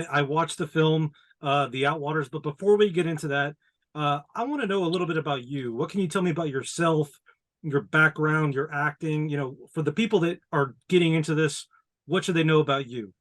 I watched the film, The Outwaters, but before we get into that, I want to know a little bit about you. What can you tell me about yourself, your background, your acting? For the people that are getting into this, what should they know about you?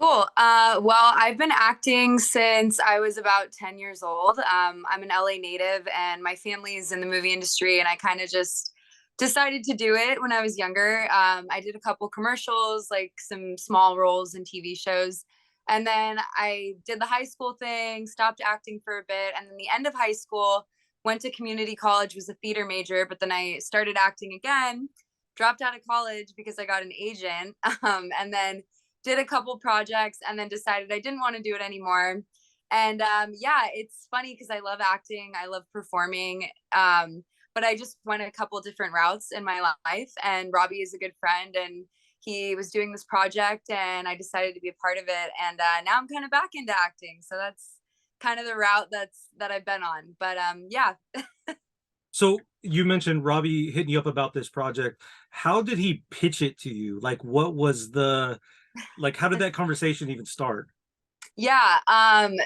Cool. Well, I've been acting since I was about 10 years old. I'm an LA native and my family is in the movie industry, and I kind of just decided to do it when I was younger. I did a couple commercials, like some small roles in TV shows. And then I did the high school thing, stopped acting for a bit. And then the end of high school, went to community college, was a theater major, but then I started acting again, dropped out of college because I got an agent. And then did a couple projects and then decided I didn't want to do it anymore. And yeah, it's funny because I love acting, I love performing, but I just went a couple different routes in my life. And Robbie is a good friend, and he was doing this project, and I decided to be a part of it. And now I'm kind of back into acting, so that's kind of the route that I've been on. But yeah. So you mentioned Robbie hitting you up about this project. How did he pitch it to you? Like, what was how did that conversation even start? Yeah.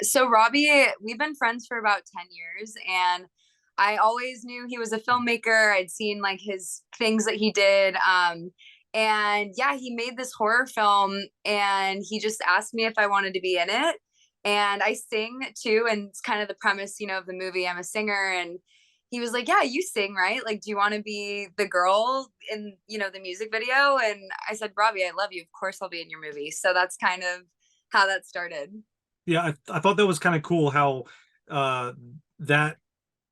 So Robbie, we've been friends for about 10 years, and I always knew he was a filmmaker. I'd seen like his things that he did. And yeah, he made this horror film, and he just asked me if I wanted to be in it. And I sing too, and it's kind of the premise, of the movie. I'm a singer, and he was like, "Yeah, you sing, right? Like, do you want to be the girl in, the music video?" And I said, "Robbie, I love you. Of course I'll be in your movie." So that's kind of how that started. Yeah, I thought that was kind of cool how uh that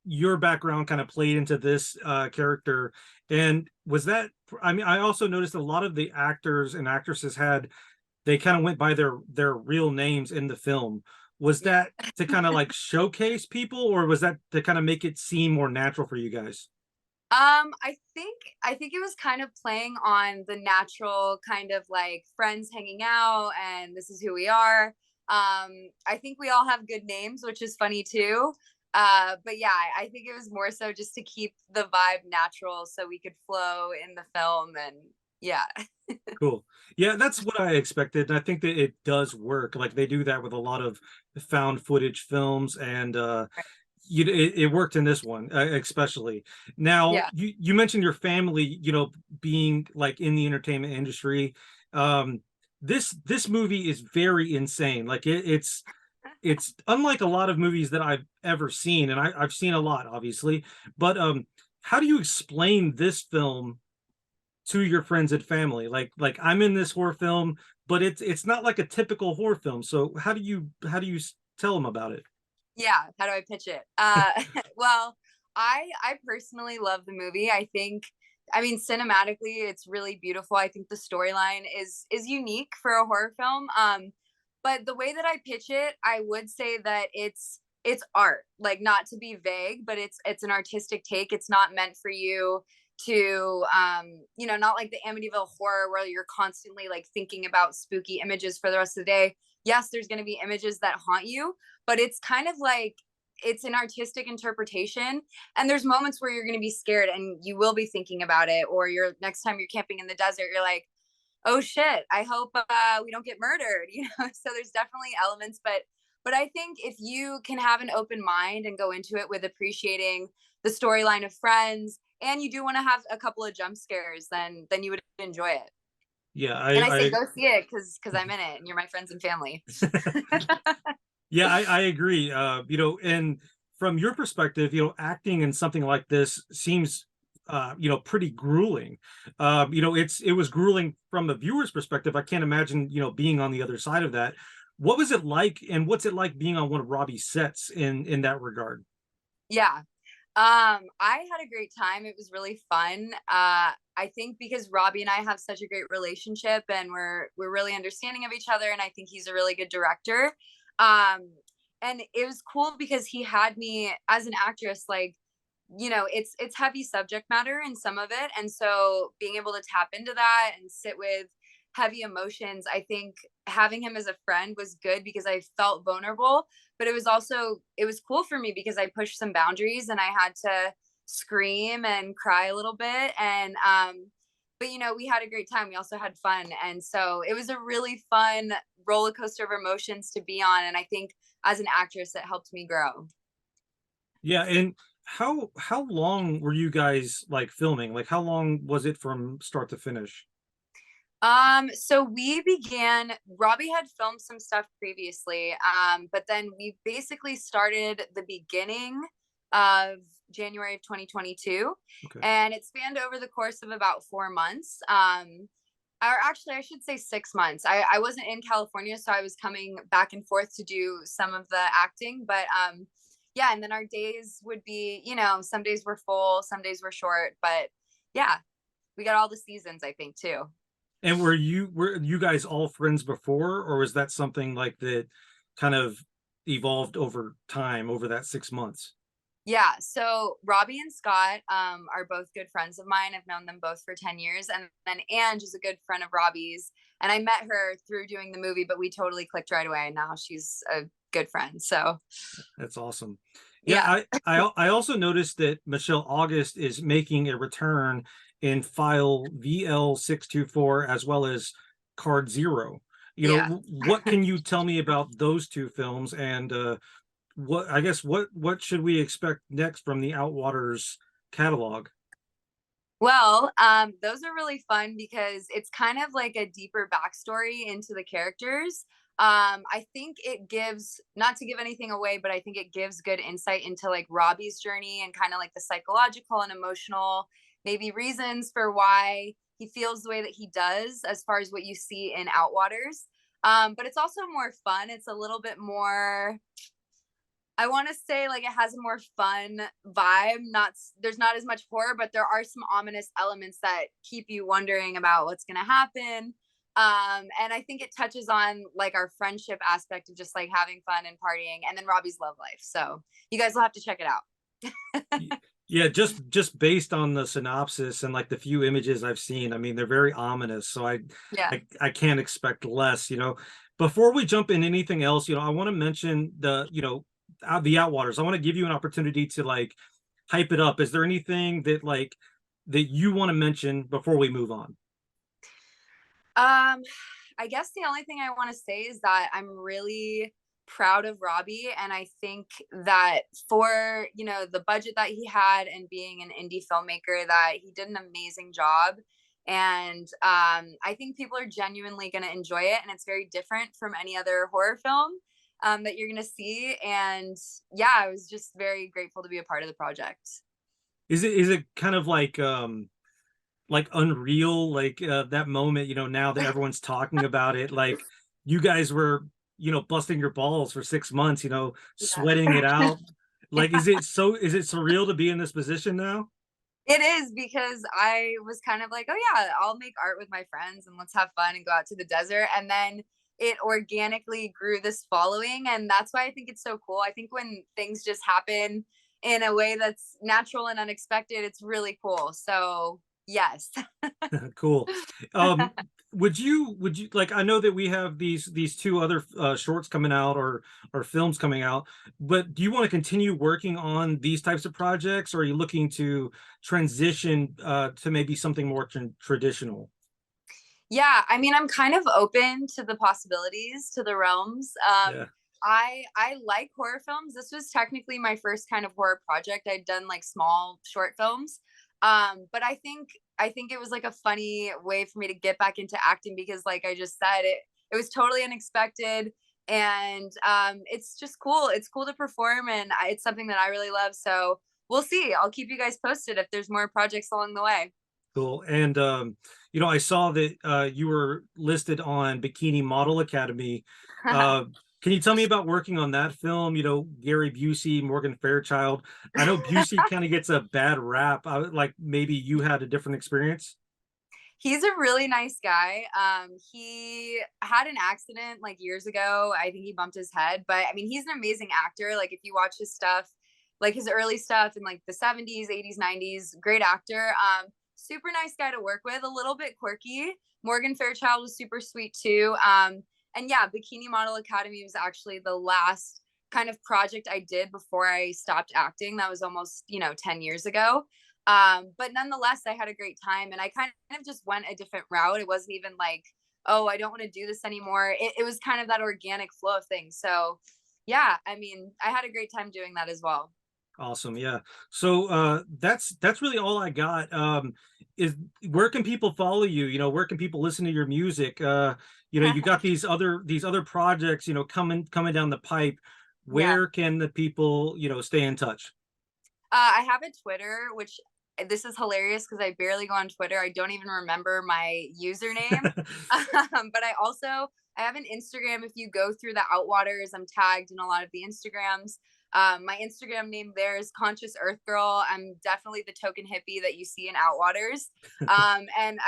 your background kind of played into this character. And was that, I mean, I also noticed a lot of the actors and actresses they kind of went by their real names in the film. Was Yeah. that to kind of like showcase people, or was that to kind of make it seem more natural for you guys? I think it was kind of playing on the natural kind of like friends hanging out, and this is who we are. I think we all have good names, which is funny too. But yeah, I think it was more so just to keep the vibe natural so we could flow in the film. And yeah. Cool. Yeah, that's what I expected. And I think that it does work. Like they do that with a lot of found footage films, and it worked in this one, especially. Now, Yeah. you mentioned your family, being like in the entertainment industry. Um, this movie is very insane. Like it's unlike a lot of movies that I've ever seen, and I've seen a lot, obviously. But how do you explain this film to your friends and family? Like I'm in this horror film, but it's not like a typical horror film. So how do you tell them about it? Yeah, how do I pitch it? Well, I personally love the movie. I mean, cinematically, it's really beautiful. I think the storyline is unique for a horror film. But the way that I pitch it, I would say that it's art. Like, not to be vague, but it's an artistic take. It's not meant for you to not like the Amityville horror where you're constantly like thinking about spooky images for the rest of the day. Yes, there's going to be images that haunt you, but it's kind of like it's an artistic interpretation, and there's moments where you're going to be scared and you will be thinking about it, or you're next time you're camping in the desert, you're like, oh shit, I hope we don't get murdered. So there's definitely elements, but I think if you can have an open mind and go into it with appreciating the storyline of friends, and you do want to have a couple of jump scares, then you would enjoy it. Yeah, And I say go see it because I'm in it and you're my friends and family. yeah, I agree. And from your perspective, acting in something like this seems pretty grueling. It was grueling from the viewer's perspective. I can't imagine, being on the other side of that. What was it like, and what's it like being on one of Robbie's sets in that regard? Yeah. I had a great time. It was really fun. I think because Robbie and I have such a great relationship, and we're really understanding of each other, and I think he's a really good director. Um, and it was cool because he had me as an actress, like, it's heavy subject matter in some of it, and so being able to tap into that and sit with heavy emotions, I think having him as a friend was good because I felt vulnerable, but it was cool for me because I pushed some boundaries and I had to scream and cry a little bit. And but we had a great time. We also had fun, and so it was a really fun roller coaster of emotions to be on. And I think as an actress, it helped me grow. Yeah, and how long were you guys like filming? Like how long was it from start to finish? So we began, Robbie had filmed some stuff previously, but then we basically started the beginning of January of 2022, Okay. and it spanned over the course of about 4 months. Or actually, I should say 6 months. I wasn't in California, so I was coming back and forth to do some of the acting, but yeah, and then our days would be, some days were full, some days were short, but yeah, we got all the seasons, I think, too. And were you guys all friends before, or was that something like that kind of evolved over time over that 6 months? Yeah, so Robbie and Scott are both good friends of mine. I've known them both for 10 years. And then Ange is a good friend of Robbie's. And I met her through doing the movie, but we totally clicked right away. And now she's a good friend. So, That's awesome. Yeah, yeah. I also noticed that Michelle August is making a return in file VL624 as well as Card Zero. Yeah. What can you tell me about those two films, and what I guess what should we expect next from the Outwaters catalog? Well, those are really fun because it's kind of like a deeper backstory into the characters. I think it gives, not to give anything away, but I think it gives good insight into like Robbie's journey and kind of like the psychological and emotional, maybe reasons for why he feels the way that he does, as far as what you see in Outwaters. But it's also more fun. It's a little bit more, I want to say, like, it has a more fun vibe. Not There's not as much horror, but there are some ominous elements that keep you wondering about what's going to happen. And I think it touches on like our friendship aspect of just like having fun and partying, and then Robbie's love life. So you guys will have to check it out. Yeah, just based on the synopsis and like the few images I've seen, I mean, they're very ominous. So Yeah. I can't expect less. Before we jump in anything else, I want to mention the Outwaters. I want to give you an opportunity to like hype it up. Is there anything that you want to mention before we move on? I guess the only thing I want to say is that I'm really proud of Robbie, and I think that for, the budget that he had and being an indie filmmaker, that he did an amazing job. And I think people are genuinely going to enjoy it, and it's very different from any other horror film that you're going to see. And yeah, I was just very grateful to be a part of the project. Is it kind of like unreal, like that moment, now that everyone's talking about it, like you guys were, busting your balls for 6 months, sweating Yeah. it out. Like, is it surreal to be in this position now? It is, because I was kind of like, oh yeah, I'll make art with my friends and let's have fun and go out to the desert. And then it organically grew this following. And that's why I think it's so cool. I think when things just happen in a way that's natural and unexpected, it's really cool. So, yes. Cool. Um, would you like, I know that we have these two other shorts coming out, or films coming out, but do you want to continue working on these types of projects, or are you looking to transition to maybe something more traditional? Yeah, I mean, I'm kind of open to the possibilities, to the realms. Yeah. I like horror films. This was technically my first kind of horror project. I'd done like small short films. But I think it was like a funny way for me to get back into acting, because like I just said, it was totally unexpected. And it's just cool. It's cool to perform, and it's something that I really love. So we'll see. I'll keep you guys posted if there's more projects along the way. Cool. And I saw that you were listed on Bikini Model Academy. Uh, can you tell me about working on that film? Gary Busey, Morgan Fairchild. I know Busey kind of gets a bad rap. Like maybe you had a different experience. He's a really nice guy. He had an accident like years ago. I think he bumped his head, but I mean, he's an amazing actor. Like if you watch his stuff, like his early stuff in like the 70s, 80s, 90s, great actor. Super nice guy to work with, a little bit quirky. Morgan Fairchild was super sweet too. And yeah, Bikini Model Academy was actually the last kind of project I did before I stopped acting. That was almost, 10 years ago. But nonetheless, I had a great time, and I kind of just went a different route. It wasn't even like, oh, I don't want to do this anymore. It was kind of that organic flow of things. So yeah, I mean, I had a great time doing that as well. Awesome. Yeah. So that's really all I got. Is where can people follow you? You know, where can people listen to your music? You know, you got these other projects, you know, coming down the pipe. Yeah. Where can the people, you know, stay in touch? I have a Twitter, which this is hilarious because I barely go on Twitter. I don't even remember my username. But I have an Instagram. If you go through the Outwaters, I'm tagged in a lot of the Instagrams. My Instagram name there is Conscious Earth Girl. I'm definitely the token hippie that you see in Outwaters. And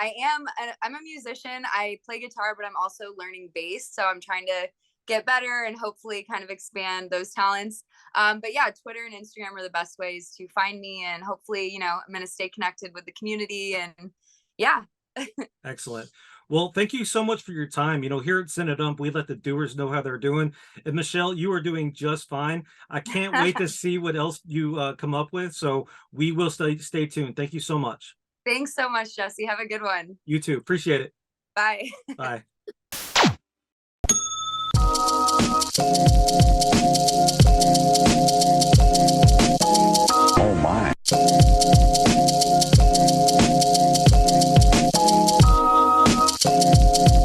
I'm a musician. I play guitar, but I'm also learning bass. So I'm trying to get better and hopefully kind of expand those talents. But yeah, Twitter and Instagram are the best ways to find me, and hopefully, I'm going to stay connected with the community. And yeah. Excellent. Well, thank you so much for your time. You know, here at CineDump, we let the doers know how they're doing. And Michelle, you are doing just fine. I can't wait to see what else you come up with. So we will stay tuned. Thank you so much. Thanks so much, Jesse. Have a good one. You too. Appreciate it. Bye. Bye.